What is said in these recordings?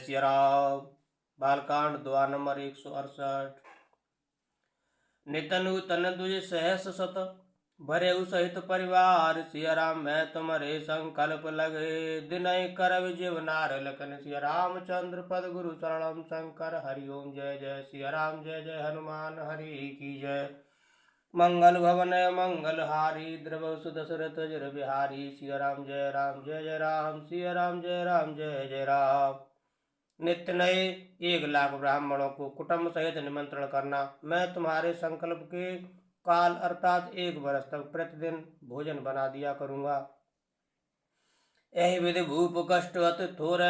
सिया राम। बालकांड दुआ नंबर 168। नितनु तन दुज सहस सत भरे सहित परिवार। सिया राम मैं तुम्हारे संकल्प लगे दिनय करव जीवनार लखन। सिया रामचंद्र पद गुरु शरणम शंकर हरि ओम जय जय सिया राम जय जय हनुमान हरि की जय। मंगल भवन मंगल हारी द्रव सुदशरथ जर बिहारी। सिया राम जय जय राम सिया राम जय जय राम। नित्य नए 1,00,000 ब्राह्मणों को कुटुंब सहित निमंत्रण करना। मैं तुम्हारे संकल्प के काल अर्थात 1 वर्ष तक प्रतिदिन भोजन बना दिया करूंगा। यही विधि भूप कष्ट अति थोर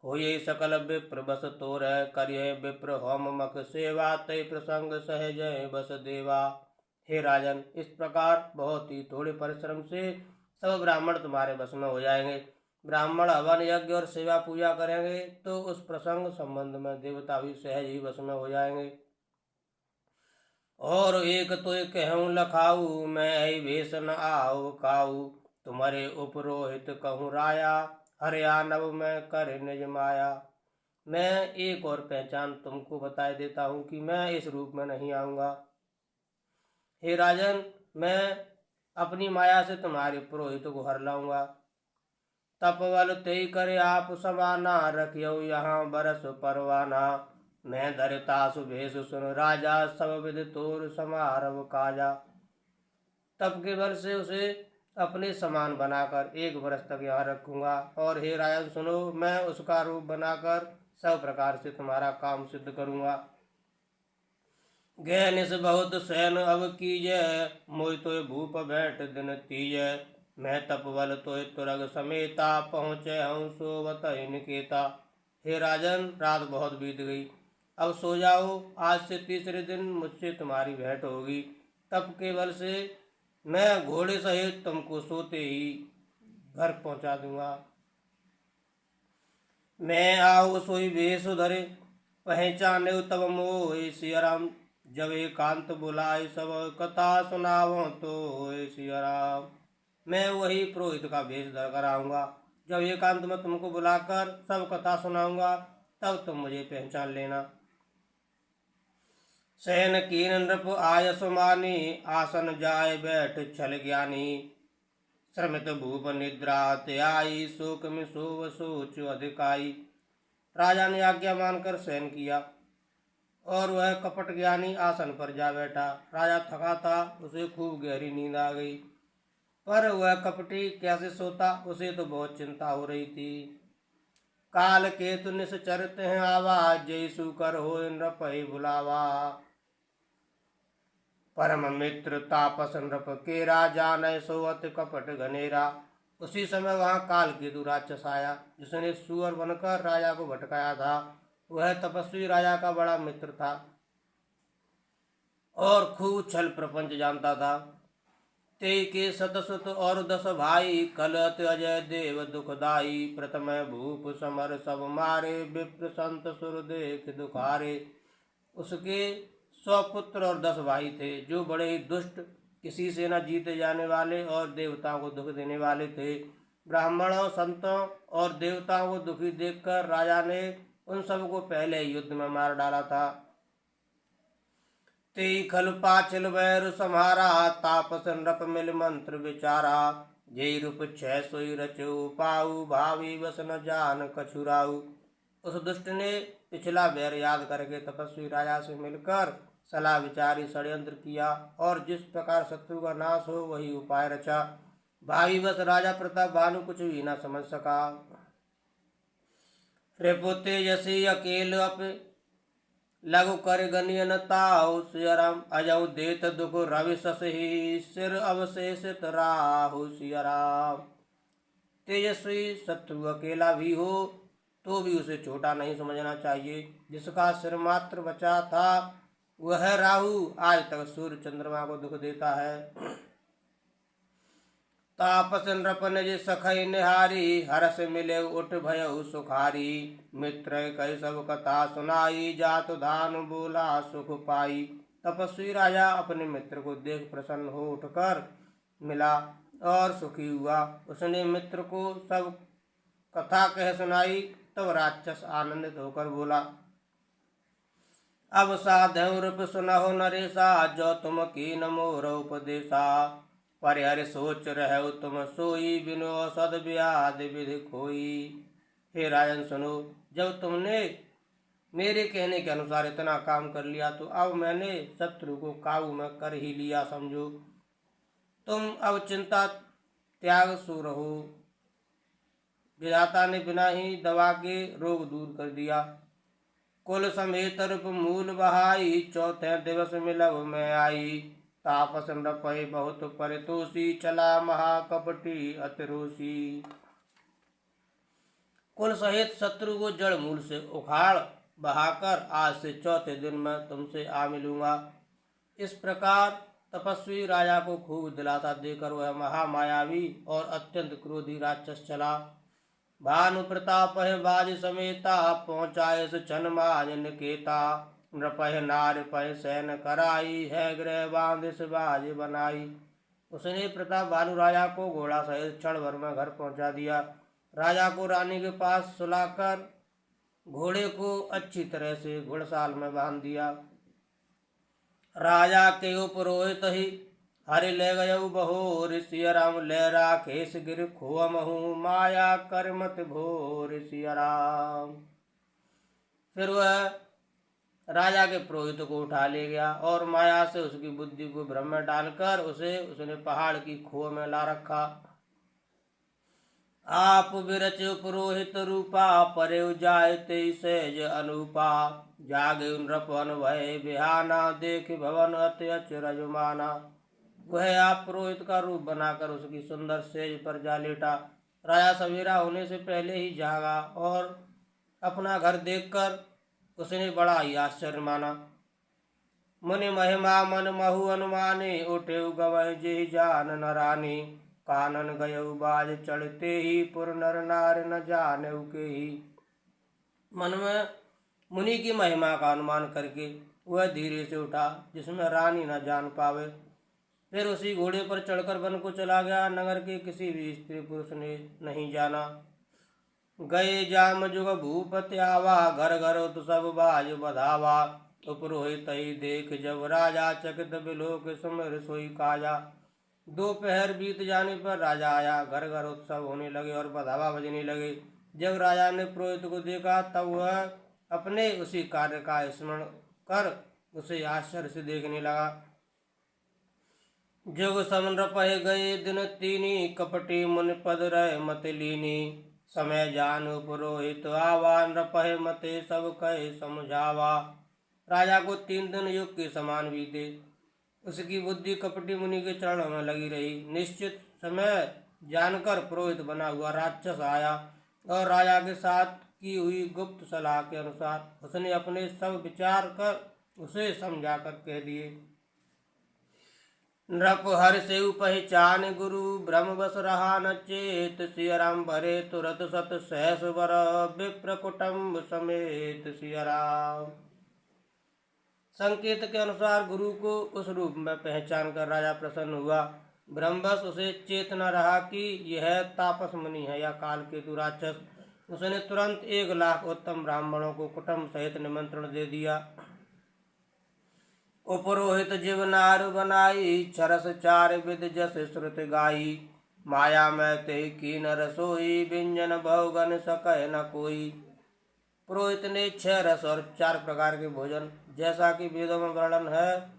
हो ये सकल विप्र बस तोर। करिय विप्र होम मक सेवा तय प्रसंग सहज बस देवा। हे राजन, इस प्रकार बहुत ही थोड़े परिश्रम से सब ब्राह्मण तुम्हारे बस में हो जाएंगे। ब्राह्मण हवन यज्ञ और सेवा पूजा करेंगे तो उस प्रसंग संबंध में देवता भी सहज ही वश में हो जाएंगे। और एक तो कहूँ लखाऊ मैं ही भेष न आओ काऊ। तुम्हारे उपरोहित कहूँ राया हरिया नव में कर निज माया। मैं एक और पहचान तुमको बताए देता हूँ कि मैं इस रूप में नहीं आऊँगा। हे राजन, मैं अपनी माया से तुम्हारे पुरोहित को हर लाऊंगा। तपवल ते करे आप समाना रखियो यहाँ बरस परवाना। मैं धरता सुभेश सुन राजा सब विधि तोर समारव काजा। तप के बल से उसे अपने समान बनाकर 1 वर्ष तक यहाँ रखूंगा। और हे राजन सुनो, मैं उसका रूप बनाकर सब प्रकार से तुम्हारा काम सिद्ध करूंगा। गहनिस बहुत सैन अब कीजय मोय तो भूप बैठ दिन तीजय। मैं तपबल तो तुरग समेता पहुँचे हूँ सोवत निकेता। हे राजन, रात बहुत बीत गई, अब सो जाओ। आज से तीसरे दिन मुझसे तुम्हारी भेंट होगी। तप के बल से मैं घोड़े सहित तुमको सोते ही घर पहुँचा दूंगा। मैं आओ सोई वेश धरे पहचाने तब मोह। सिया राम जब एकांत बुलाए सब कथा सुनावो तो सिया राम। मैं वही पुरोहित का भेष धर कर आऊँगा। जब एकांत में तुमको बुलाकर सब कथा सुनाऊंगा तब तुम मुझे पहचान लेना। सहन कीन नृप आयस मानी आसन जाय बैठ छल ज्ञानी। श्रमित भूप निद्रा त्याई शोक में सोव सोच अधिकाई। राजा ने आज्ञा मानकर सहन किया और वह कपट ज्ञानी आसन पर जा बैठा। राजा थका था, उसे खूब गहरी नींद आ गई, पर वह कपटी कैसे सोता, उसे तो बहुत चिंता हो रही थी। काल केतु निश्चरत हैं आवाज जैसु कर हो नृप बुलावा। परम मित्र तापस नृप के राजा न सोवत कपट घनेरा। उसी समय वहां काल केतु राक्षस आया, जिसने सुअर बनकर राजा को भटकाया था। वह तपस्वी राजा का बड़ा मित्र था और खूब छल प्रपंच जानता था। ते के सतसुत और 10 भाई कलत अजय देव दुखदाई। प्रथम भूप समर सब मारे विप्र संत सुर देख दुखारे। उसके 100 पुत्र और 10 भाई थे जो बड़े ही दुष्ट, किसी से न जीते जाने वाले और देवताओं को दुख देने वाले थे। ब्राह्मणों, संतों और देवताओं को दुखी देखकर राजा ने उन सबको पहले युद्ध में मार डाला था। ते खल पाचल वैर सम्हारा तापस नृप मिल मंत्र विचारा। जय रूप 6 सोई रचो पाऊ भावी बस न जान कछुराऊ। उस दुष्ट ने पिछला वैर याद करके तपस्वी राजा से मिलकर सलाह विचारी षड्यंत्र किया और जिस प्रकार शत्रु का नाश हो वही उपाय रचा। भावी बस राजा प्रताप भानु कुछ भी न समझ सका। रिपुते यसी अकेल अप लघु कर गनियन ताऊ। सिया राम अजऊ देत दुख रवि ससही सिर अवशेषित राहु। सिया राम, तेजस्वी शत्रु अकेला भी हो तो भी उसे छोटा नहीं समझना चाहिए। जिसका सिर मात्र बचा था वह राहु आज तक सूर्य चंद्रमा को दुख देता है। तापस नृप निज सखई निहारी हरस मिले उठ भयउ सुखारी। मित्र कई सब कथा सुनाई जात धान बोला सुख पाई। तपस्वी राजा अपने मित्र को देख प्रसन्न हो उठकर मिला और सुखी हुआ। उसने मित्र को सब कथा कह सुनाई तब राक्षस आनंदित होकर बोला, अब साधु रूप सुनहो नरेशा, जो तुम कीन मोर उपदेशा। परिहर सोच रहो तुम सोई, बिनु औषध व्याधि विधि खोई। हे राजन सुनो, जब तुमने मेरे कहने के अनुसार इतना काम कर लिया तो अब मैंने शत्रु को काबू में कर ही लिया समझो। तुम अब चिंता त्याग सो रहो। विधाता ने बिना ही दवा के रोग दूर कर दिया। कुल समेत रूप मूल बहाई, चौथे दिवस मिलब में आई। तापस नृपय बहुत परितोषी, चला महाकपटी अतिरोषी। कुल सहित शत्रु को जड़ मूल से उखाड़ बहाकर आज से चौथे दिन में तुमसे आ मिलूंगा। इस प्रकार तपस्वी राजा को खूब दिलासा देकर वह महामायावी और अत्यंत क्रोधी राक्षस चला। भानु प्रताप है बाज समेता, पहुँचाए छन माज निकेता। नृपह नार पह सैन कराई, है गृह बांधिस बाज बनाई। उसने प्रताप भानु राजा को घोड़ा सहित क्षण भर में घर पहुंचा दिया। राजा को रानी के पास सुलाकर घोड़े को अच्छी तरह से घुड़साल में बांध दिया। राजा के उपरोहित ही हरि ले गयऊ बहोर, सिया राम ले राखेश गिर खोमहू, माया कर मत भोर सिया राम। फिर वह राजा के पुरोहित को उठा ले गया और माया से उसकी बुद्धि को भ्रम में डालकर उसने पहाड़ की खोह में ला रखा। आप विरच पुरोहित रूपा, परे जाय ते सहज अनुपा। जागे नृपन भय बिहाना, देख भवन अति अचरज माना। वह आप पुरोहित का रूप बनाकर उसकी सुंदर सेज पर जा लेटा। राजा सवेरा होने से पहले ही जागा और अपना घर देखकर उसने बड़ा ही आश्चर्य माना। मुनि महिमा मन महु अनुमाने, उठे गवै जे जान नरानी। कानन गयऊ बाज चढ़ते ही, पुर नर नार न जाने के ही। मन में मुनि की महिमा का अनुमान करके वह धीरे से उठा, जिसमें रानी न जान पावे। फिर उसी घोड़े पर चढ़कर वन को चला गया। नगर के किसी भी स्त्री पुरुष ने नहीं जाना। गए जाम जुग भूपति आवा, घर घर उत सब बाज बधावा। उपरोहित ही देख जब राजा, चकित बिलोक सुमिर सोई काजा। दोपहर बीत जाने पर राजा आया। घर घर उत्सव होने लगे और बधावा बजने लगे। जब राजा ने पुरोहित को देखा तब वह अपने उसी कार्य का स्मरण कर उसे आश्चर्य से देखने लगा। जुग समन रपह गए दिन तीनी, कपटी मुनि पद रह मत लीनी। समय जानु पुरोहित आवा, नृपह मते सब कहे समझावा। राजा को 3 दिन युग के समान बीते। उसकी बुद्धि कपटी मुनि के चरणों में लगी रही। निश्चित समय जानकर पुरोहित बना हुआ राक्षस आया और राजा के साथ की हुई गुप्त सलाह के अनुसार उसने अपने सब विचार कर उसे समझाकर कह दिए। नृप हर से पहचान गुरु, ब्रह्म बस रहा न चेत। सिया राम भरे तुरत सत सहस वर, विप्र कुटुम्ब समेत सिया राम। संकेत के अनुसार गुरु को उस रूप में पहचान कर राजा प्रसन्न हुआ। ब्रह्मवश उसे चेत न रहा कि यह तापस मुनि है या काल केतु राक्षस। उसने तुरंत 1 लाख उत्तम ब्राह्मणों को कुटुम्ब सहित निमंत्रण दे दिया। उपरोहित जीवनार बनाई, छरस 4 विध जस श्रुत गाई। माया में ते कीन रसोई, व्यंजन बहुगन सकय न कोई। पुरोहित ने 6 रस और 4 प्रकार के भोजन, जैसा कि वेदों में वर्णन है,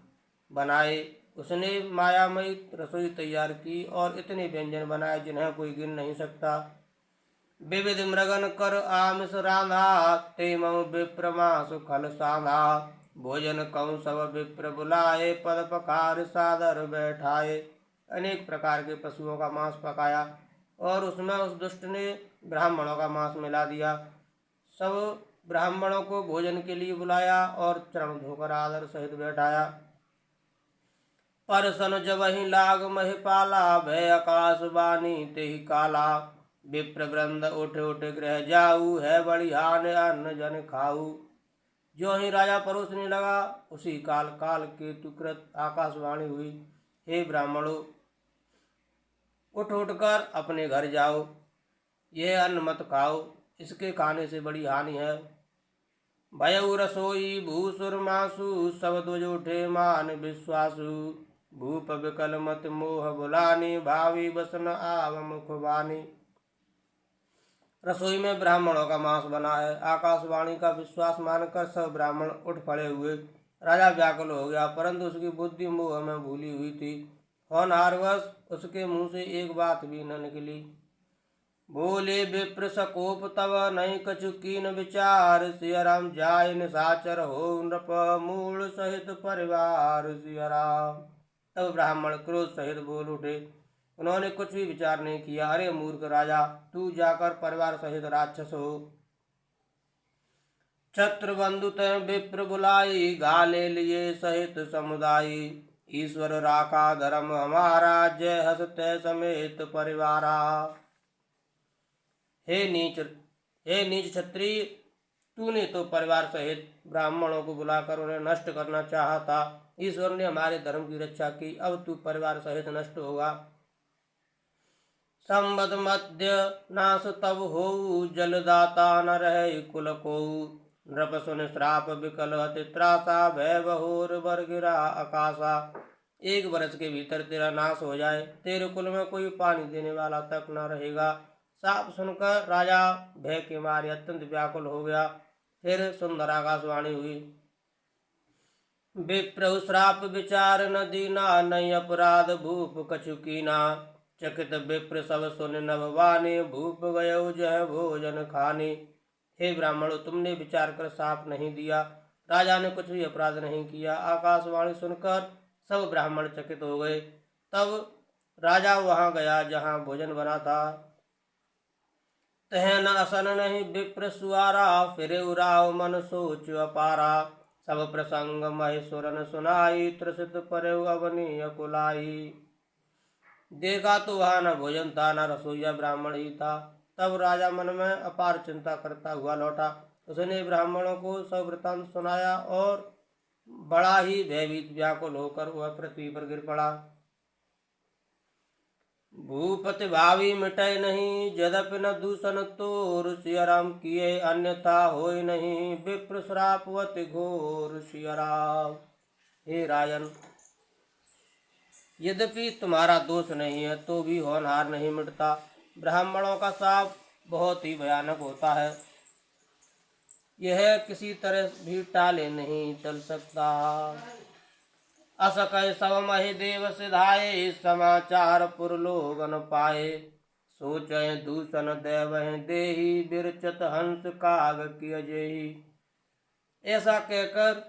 बनाए। उसने मायामयी रसोई तैयार की और इतने व्यंजन बनाए जिन्हें कोई गिन नहीं सकता। विविध मृगन कर आमिष रांधा, ते मम विप्र मासु खल साधा। भोजन कहूँ सब विप्र बुलाए, पद पकार सादर बैठाए। अनेक प्रकार के पशुओं का मांस पकाया और उसमें उस दुष्ट ने ब्राह्मणों का मांस मिला दिया। सब ब्राह्मणों को भोजन के लिए बुलाया और चरण धोकर आदर सहित बैठाया। पर सन जब ही लाग महिपाला, भय आकाश बानी ते ही काला। विप्र वृंद उठ उठ गृह जाऊ, है बड़ियान अन्न जन खाऊ। जो ही राजा परोसने लगा उसी काल काल केतुकृत आकाशवाणी हुई, हे ब्राह्मणों, उठ उठ कर अपने घर जाओ, यह अन्न मत खाओ, इसके खाने से बड़ी हानि है। भयउ रसोई भूसुर मासु, सब दुज उठे मान विश्वासु। भूप विकल मत मोह बुलानी, भावी बसन आव मुख वानी। रसोई में ब्राह्मणों का मांस बना है। आकाशवाणी का विश्वास मानकर सब ब्राह्मण उठ खड़े हुए। राजा व्याकुल हो गया, परंतु उसकी बुद्धि मोह में भूली हुई थी। होनहारवश उसके मुंह से एक बात भी न निकली। बोले विप्र सकोप तब नहीं कछु कीन विचार, सिया राम जाय निशाचर हो नृप मूल सहित परिवार सिया राम। तब ब्राह्मण क्रोध सहित बोल उठे। उन्होंने कुछ भी विचार नहीं किया। अरे मूर्ख राजा, तू जाकर परिवार सहित राक्षस हो। छत्र बंधु तय विप्र बुलाई, गाले लिए सहित समुदायी। ईश्वर राखा धर्म हमारा, जय हसते समेत परिवारा। हे नीच क्षत्रिय, तूने तो परिवार सहित ब्राह्मणों को बुलाकर उन्हें नष्ट करना चाहा था। ईश्वर ने हमारे धर्म की रक्षा की, अब तू परिवार सहित नष्ट होगा। संवद मध्य नाश तब हो, जलदाता न रहे कुल को। नृप सुन श्राप विकल अति त्रासा, भय बहोर बर गिरा आकाशा। 1 वर्ष के भीतर तेरा नाश हो जाए, तेरे कुल में कोई पानी देने वाला तक न रहेगा। साप सुनकर राजा भय के मारे अत्यंत व्याकुल हो गया। फिर सुंदर आकाशवाणी हुई। विप्रहु श्राप विचार न दीना, नहीं अपराध भूप कछु कीना। चकित विप्र सब सुन नभवानी, भूप गयो जह भोजन खानी। हे ब्राह्मणों, तुमने विचार कर साप नहीं दिया, राजा ने कुछ भी अपराध नहीं किया। आकाशवाणी सुनकर सब ब्राह्मण चकित हो गए। तब राजा वहां गया जहां भोजन बना था। तह न असन नहीं विप्र सुआरा, फिरे उराव मन सोच अपारा। सब प्रसंग महेश्वरन सुनाई, त्रसित परे अवनी अकुलाई। देखा तो वहां न भोजन था, न रसोईया ब्राह्मण ही था। तब राजा मन में अपार चिंता करता हुआ लौटा। उसने ब्राह्मणों को सब वृतांत सुनाया और बड़ा ही भयभीत व्याकुल होकर वह पृथ्वी पर गिर पड़ा। भूपति भावी मिटय नहीं, यद्यपि न दूषण तोर। सिया राम किए अन्यथा होय नहीं, विप्र श्रापवति घोर सिया राम। हे राजन, यद्यपि तुम्हारा दोष नहीं है तो भी होनहार नहीं मिटता। ब्राह्मणों का शाप बहुत ही भयानक होता है, यह किसी तरह भी टाले नहीं चल सकता। असकय सब महि देव सिधाए, समाचार पुरलोगन पाए। सोचय दूषण देवहि देहि, बिरचत हंस काग किय जेहि। ऐसा कहकर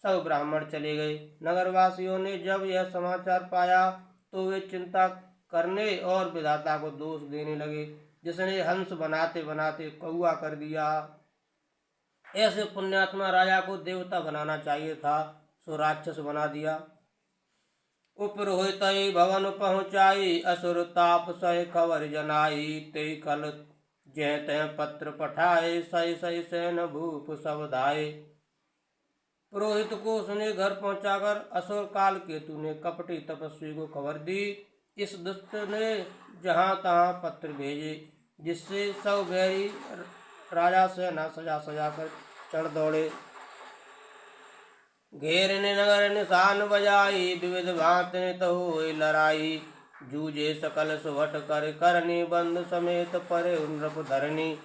सब ब्राह्मण चले गए। नगरवासियों ने जब यह समाचार पाया तो वे चिंता करने और विधाता को दोष देने लगे, जिसने हंस बनाते बनाते कौआ कर दिया। ऐसे पुण्यात्मा राजा को देवता बनाना चाहिए था, सो राक्षस बना दिया। उपरोहित भवन पहुँचाई, असुर ताप सह खबर जनाई। ते कल जय तय पत्र पठाए, सही सही सैन भूप सब धाये। पुरोहित को उसने घर पहुंचाकर असुर काल केतु ने कपटी तपस्वी को खबर दी। इस दुष्ट ने जहां तहां पत्र भेजे, जिससे सब बैरी राजा सेना सजा सजा कर चढ़ दौड़े। घेरने नगर निशान बजाई, विविध भांति होय लड़ाई। जूझे सकल सुभट कर करनी, बंद समेत परे नृप धरनी।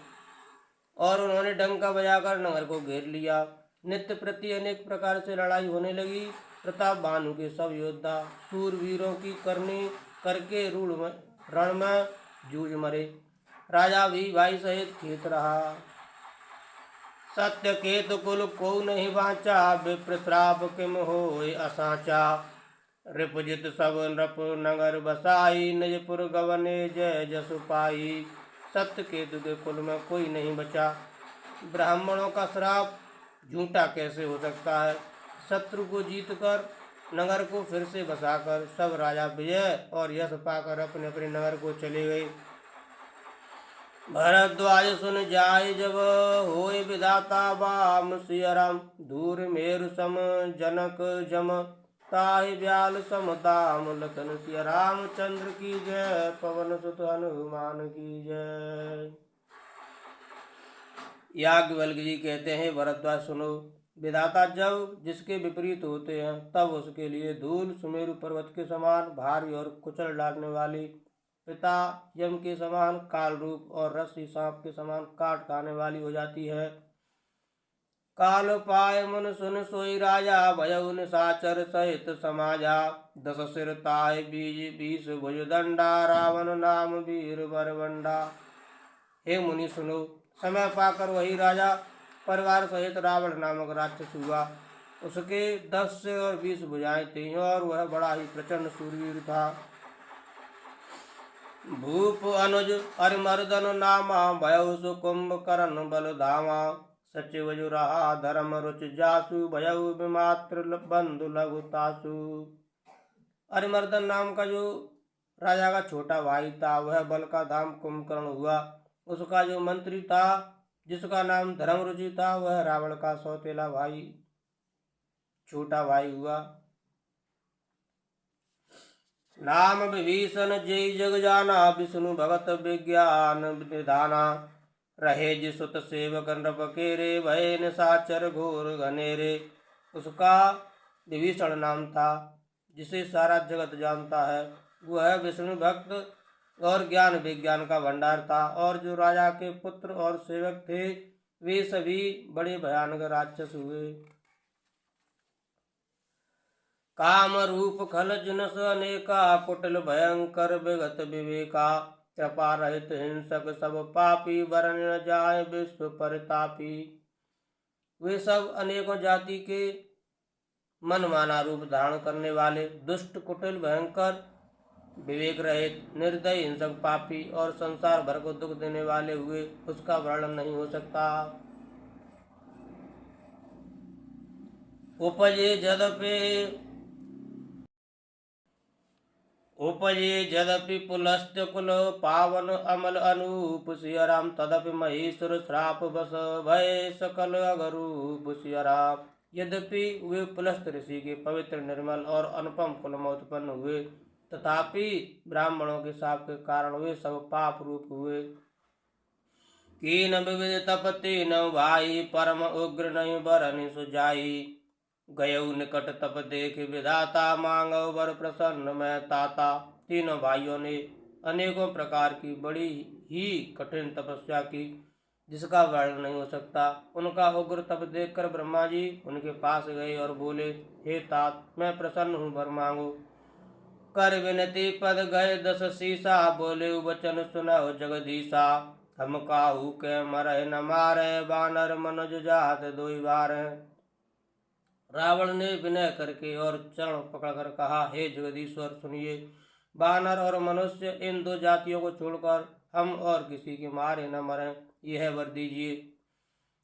और उन्होंने डंका बजाकर नगर को घेर लिया। नित्य प्रति अनेक प्रकार से लड़ाई होने लगी। प्रताप भानु के सब योद्धा सूरवीरों की करनी करके रण में जूझ मरे। राजा भी भाई सहित खेत रहा। सत्य केतु कुल को नहीं बाचा, विप्र श्राप किम होय असाचा। रिपुजित सब नृप नगर बसाई, निजपुर गवने जय जसु पाई। सत्य केतु के कुल में कोई नहीं बचा। ब्राह्मणों का श्राप झूठा कैसे हो सकता है। शत्रु को जीतकर नगर को फिर से बसाकर सब राजा विजय और यश पाकर अपने अपने नगर को चले गए। भरद्वाज सुन जाय जब होय विधाता बाम, सिया राम दूर मेरु सम जनक जम। ताहि ब्याल सम दाम, लखन सिया रामचंद्र की जय। पवन सुत हनुमान की जय। याज्ञवल्क्य जी कहते हैं, भरद्वाज सुनो, विधाता जब जिसके विपरीत होते हैं तब उसके लिए धूल सुमेरु पर्वत के समान भारी और कुचल डालने वाली, पिता यम के समान काल रूप और रस्सी सांप के समान काट खाने वाली हो जाती है। काल पाय मन सुन सोई राजा, भयउ निशाचर सहित समाजा। दस सिर ताय बीज 20 भुज दंडा, रावण नाम वीर बरबंडा। हे मुनि सुनो, समय पाकर वही राजा परिवार सहित रावण नामक राक्षस हुआ। उसके 10 सिर और 20 भुजाएं थीं और वह बड़ा ही प्रचंड शूरवीर था। भूप अनुज अरिमर्दन नामा, भयउ सुकुंभ करण बल धामा। सचिव जो रहा धर्म रुचि जासु, भयउ विमात्र बंधु लघु तासु। अरिमर्दन नाम का जो राजा का छोटा भाई था वह बल का धाम कुंभकर्ण हुआ। उसका जो मंत्री था जिसका नाम धर्मरुचि था वह रावण का सौतेला भाई छोटा भाई हुआ। नाम विभीषण जय जग जाना, विष्णु भगत विज्ञान निधाना। रहे जिसुत सेवक नृप केरे, भय निशाचर घोर घनेरे। उसका विभीषण नाम था जिसे सारा जगत जानता है। वह विष्णु भक्त और ज्ञान विज्ञान का भंडार था। और जो राजा के पुत्र और सेवक थे वे सभी बड़े भयानक राक्षस हुए। काम रूप खल जिनस अनेका, कुटिल भयंकर विगत विवेका। कृपा रहित हिंसक सब पापी, बरन न जाए विश्व परितापी। वे सब अनेकों जाति के मनमाना रूप धारण करने वाले, दुष्ट, कुटिल, भयंकर, विवेक रहित, निर्दयी, हिंसक, पापी और संसार भर को दुख देने वाले हुए। उसका वर्णन नहीं हो सकता। उपजे जदपि पुलस्त्य कुल, पावन अमल अनूप सिया राम। तदपि महेश्वर श्राप बस, भय सकल अगरूप सिया राम। यद्यपि वे पुलस्त ऋषि के पवित्र, निर्मल और अनुपम कुल में उत्पन्न हुए, तथापि ब्राह्मणों के शाप के कारण वे सब पाप रूप हुए। कीन विविध तपति न भाई, परम उग्र नहीं बरनि सुजाई। गयऊ निकट तप देख विधाता, मांगो वर प्रसन्न मैं ताता। तीनों भाइयों ने अनेकों प्रकार की बड़ी ही कठिन तपस्या की जिसका वर्णन नहीं हो सकता। उनका उग्र तप देखकर ब्रह्मा जी उनके पास गए और बोले, हे तात, मैं प्रसन्न हूँ, वर मांगो। कर विनती पद गए 10 शीसा, बोले वचन सुनहो जगदीशा। हम काहू के मरह न मारे, बानर मनुज जात दोई बार। रावण ने विनय करके और चरण पकड़कर कहा, हे जगदीश्वर सुनिए, बानर और मनुष्य इन दो जातियों को छोड़कर हम और किसी के मारे न मरें, यह वर दीजिए।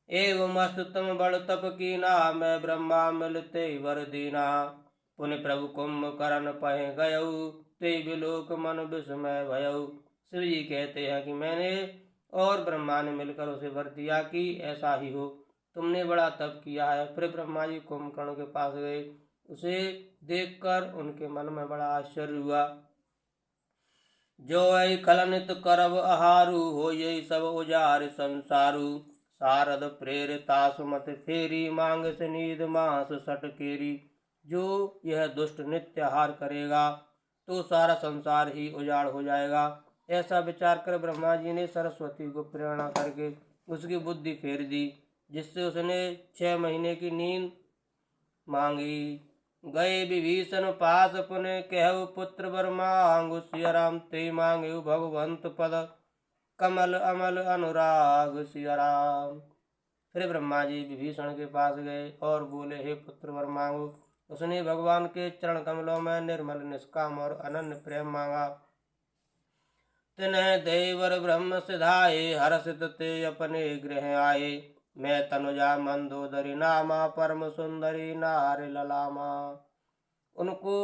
एवं अस्तुतम बड़ तप कीना, मैं ब्रह्मा मिलते वर दीना। पुण्य प्रभु कुंभकर्ण पहे गयऊ, ते विलोक मन विस्मय भयऊ। शिव जी कहते हैं कि मैंने और ब्रह्मा ने मिलकर उसे वर दिया कि ऐसा ही हो। तुमने बड़ा तप किया है। फिर ब्रह्मा जी कुंभकर्ण के पास गए। उसे देखकर उनके मन में बड़ा आश्चर्य हुआ। जो ऐ कलनित करब आहारू, हो यही सब उजार संसारू। सारद प्रेरिता सुमत फेरी, मांग से नीद मास सट केरी। जो यह दुष्ट नित्य आहार करेगा तो सारा संसार ही उजाड़ हो जाएगा। ऐसा विचार कर ब्रह्मा जी ने सरस्वती को प्रेरणा करके उसकी बुद्धि फेर दी, जिससे उसने 6 महीने की नींद मांगी। गए विभीषण पास पुण्य, कहु पुत्र वर मांगु। सिया राम ते मांगु भगवंत पद, कमल अमल अनुराग सिया राम। फिर ब्रह्मा जी विभीषण के पास गए और बोले, हे पुत्र वर मांगो। उसने भगवान के चरण कमलों में निर्मल, निष्काम और अनन्य प्रेम मांगा। तिन्ह देवर ब्रह्म सिधाए, हर्षित ते अपने गृह आए। मैं तनुजा मंदोदरी नामा, परम सुंदरी नार ललामा। उनको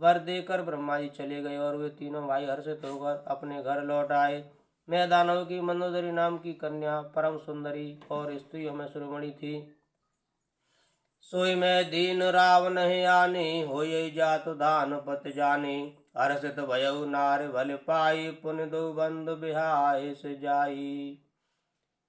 वर देकर ब्रह्मा जी चले गए और वे तीनों भाई हर्षित होकर अपने घर लौट आए। मैं दानव की मंदोदरी नाम की कन्या परम सुंदरी और स्त्रियों में शिरोमणि थी। सोई मैं दीन राव नहीं आनी, होई जात दान पत जानी। हर्षित भयउ नार भल पाई, पुन दो बंधु बिहाय से जाई।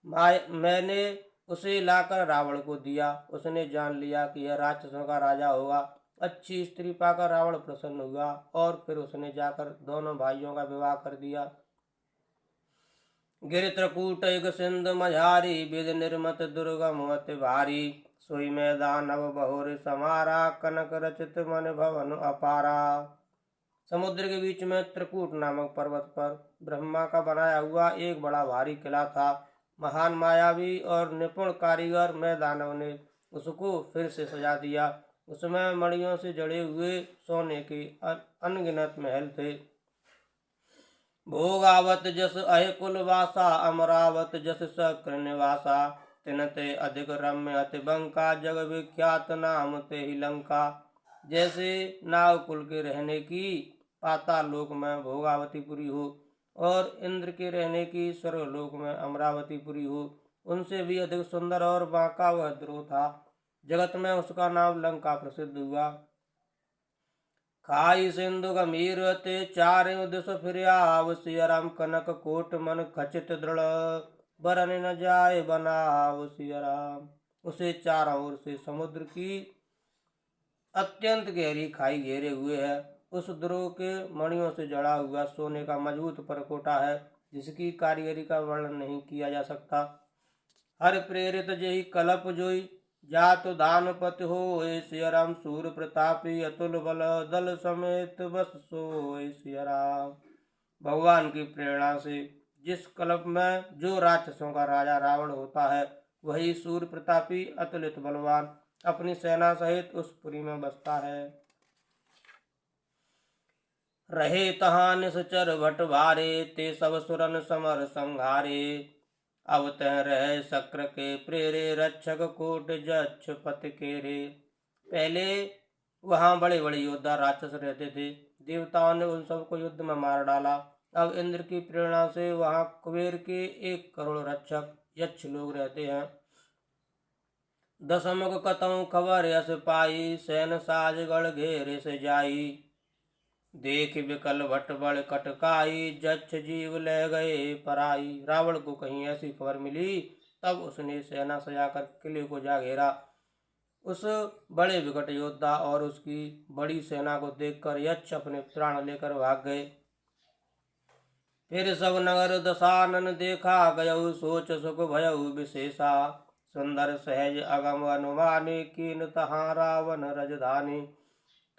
मैंने उसे लाकर रावण को दिया। उसने जान लिया कि यह राक्षसों का राजा होगा। अच्छी स्त्री पाकर रावण प्रसन्न हुआ और फिर उसने जाकर दोनों भाइयों का विवाह कर दिया। गिर त्रकूट युग सिंधु मझारी, विधि निर्मत दुर्गम अति भारी। सोई मैदान अब बहुर समारा, कनक रचित मन भवन अपारा। समुद्र के बीच में त्रिकूट नामक पर्वत पर ब्रह्मा का बनाया हुआ एक बड़ा भारी किला था। महान मायावी और निपुण कारीगर में दानव ने उसको फिर से सजा दिया। उसमें मणियों से जड़े हुए सोने के अनगिनत महल थे। भोगावत जस अहि कुल वासा, अमरावत जस शक्र निवासा। तिनते अधिक रम्य अति बंका, जग विख्यात नाम ते ही लंका। जैसे नावकुल के रहने की पाताल लोक में भोगावतीपुरी हो और इंद्र के रहने की स्वर्गलोक में अमरावतीपुरी हो, उनसे भी अधिक सुंदर और बांका वह द्रोह था। जगत में उसका नाम लंका प्रसिद्ध हुआ। खाई सिंधु गंभीर ते, चारों दिस फिर्याव। सिया राम कनक कोट मन खचित दृढ़, बरन न जाए बनाव सिया राम। उसे चारों ओर से समुद्र की अत्यंत गहरी खाई घेरे हुए है। उस द्रोह के मणियों से जड़ा हुआ सोने का मजबूत परकोटा है, जिसकी कारीगरी का वर्णन नहीं किया जा सकता। हर प्रेरित जही कलप जोई, जात दानपति हो सिया राम। सूर प्रतापी अतुल बल, दल समेत बस सोए सिया राम। भगवान की प्रेरणा से जिस कल्प में जो राक्षसों का राजा रावण होता है, वही सूर प्रतापी अतुलित बलवान अपनी सेना सहित उस पुरी में बसता है। रहे तहां निश्चर भट भारे, ते सब सुरन समर संघारे। अब तह रहे शक्र के प्रेरे, रक्षक कोट जक्ष पति केरे। पहले वहां बड़े बड़े योद्धा राक्षस रहते थे। देवताओं ने उन सबको युद्ध में मार डाला। अब इंद्र की प्रेरणा से वहां कुबेर के 1 करोड़ रक्षक यक्ष लोग रहते हैं। दशमुख कतौ खबर यश पाई, सैन साजगढ़ घेरे से जाई। देख विकल भट्ट बड़ कटकाई, जक्ष जीव ले गए पराई। रावण को कहीं ऐसी खबर मिली, तब उसने सेना सजाकर किले को जा घेरा। उस बड़े विकट योद्धा और उसकी बड़ी सेना को देखकर यक्ष अपने प्राण लेकर भाग गए। फिर सब नगर दशानन देखा, गयऊ सोच सुख भयऊ विशेषा। सुंदर सहज अगम अनुमानी, कीन तहाँ रावण रजधानी।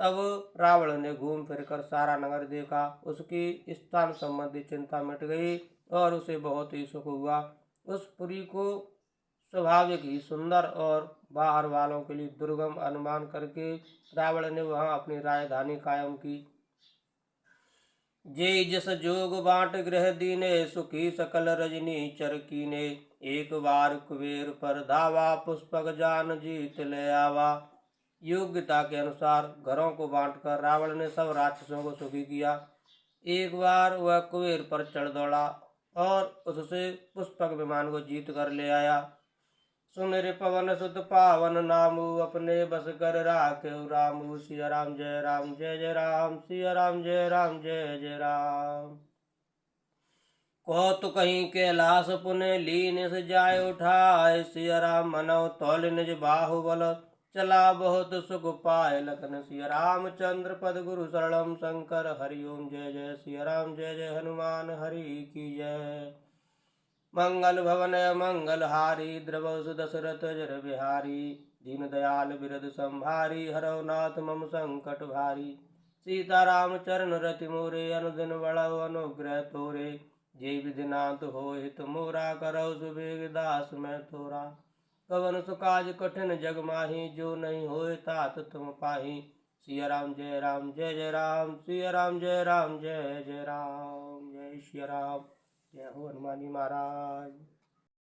तब रावण ने घूम फिर कर सारा नगर देखा। उसकी स्थान संबंधी चिंता मिट गई और उसे बहुत ही सुख हुआ। उस पुरी को स्वाभाविक ही सुंदर और बाहर वालों के लिए दुर्गम अनुमान करके रावण ने वहां अपनी राजधानी कायम की। जे जस जोग बांट गृह दीने, सुखी सकल रजनी चर कीने। एक बार कुबेर पर धावा, पुष्पक जान जीत ले आवा। योग्यता के अनुसार घरों को बांटकर रावण ने सब राक्षसों को सुखी किया। एक बार वह कुबेर पर चढ़ दौड़ा और उससे पुष्पक विमान को जीत कर ले आया। सुमिर पवन सुत पावन नामु, अपने बस कर राखे रामु। सिया राम जय राम जय जय राम, सिया राम जय राम जय जय राम। कहो तो कहीं कैलाश पुने, लीन से जाय उठाए। सिया राम मनौ तौल निज बाहुबल, चला बहुत सुख पाए लखन। सिया रामचंद्र पद गुरु शरणम शंकर, हरि ओम जय जय सिया राम जय जय हनुमान हरि की जय। मंगल भवन मंगल हारी, द्रवसु दशरथ जर बिहारी। दीन दयाल बिरद संभारी, हरौ नाथ मम संकट भारी। सीता राम चरण रति मोरे, अनुदिन बढ़ौ अनुग्रह तोरे। जय विधिनाथ हो हित मोरा, करौ सुबेग दास मैं तोरा। कवन सुकाज कठिन जग माही, जो नहीं होए तात तुम पाही। सिया राम जय राम जय जय राम, सिया राम जय राम जय जय राम। जय सिया राम, जय हो हनुमान जी महाराज।